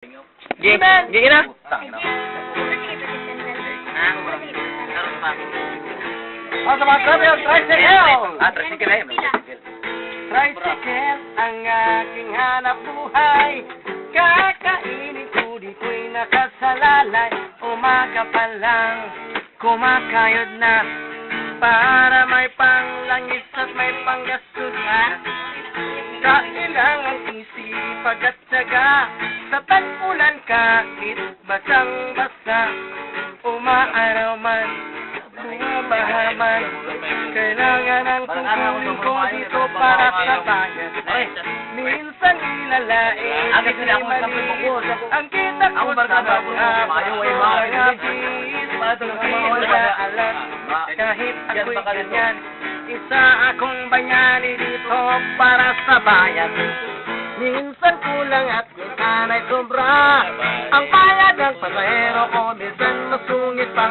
Gigi na? Sa mga travel, tricycle! Tricycle na yun. Tricycle ang aking hanap buhay. Kakainin ko, di ko'y nakasalalay. Umaga pa lang, kumakayod na. Para may panglangis at may panggasolina. Kailangan isipag at syaga. Sa tag-ulan kahit basang-basa. Umaaraw man, bumabaha man. Kailangan ang tungkulin ko dito para sa bayan. Minsan ilalain at di malinis ang kita ko sa mga bis. Hindi na alam kahit ako'y ganyan. Isa akong bayani dito para sa bayan. Minsan kulang at minsan ay sobra. Ang bayad ng pasahero ko minsan masungit pa.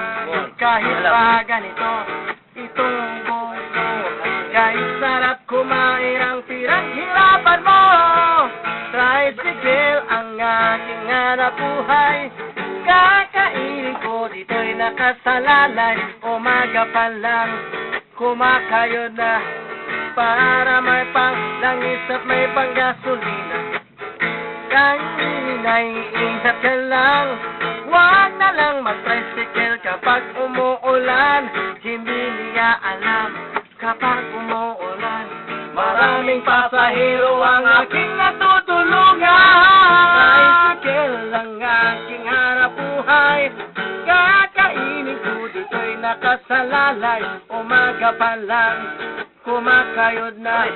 Kahit pa ganito, itong buko. Kahit sarap kumain ang pinaghirapan mo. Tricycle ang aking hanap buhay. Kakainin ko dito'y nakasalalay. Umaga pa lang, kumakayod na. Para may panglangis at may panggasolina. Kainin ay ingat ka lang. Huwag na lang mag-tricycle kapag umuulan. Hindi niya alam kapag umuulan. Maraming pasahero ang aking natutulungan. Tricycle ang aking hanap buhay. Kakainin ko dito'y nakasalalay. Umaga pa lang, kumakayod na.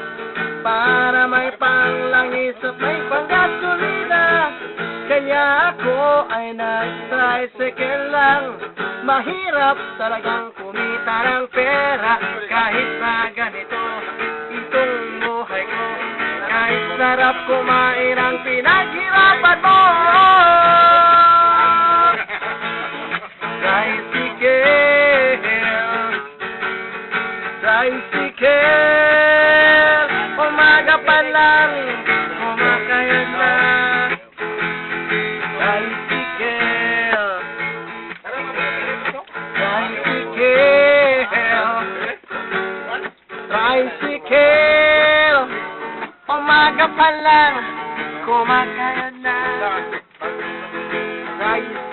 Para may panglangis at may panggasolina. Kaya ako ay nag-tricycle lang. Mahirap talagang kumita ng pera. Kahit na ganito, itong buhay ko. Kahit sarap kumain ang pinaghirapan mo. Tricycle, umaga pa lang, kumakayod na. Tricycle, tricycle, umaga pa lang, kumakayod na. Tricycle.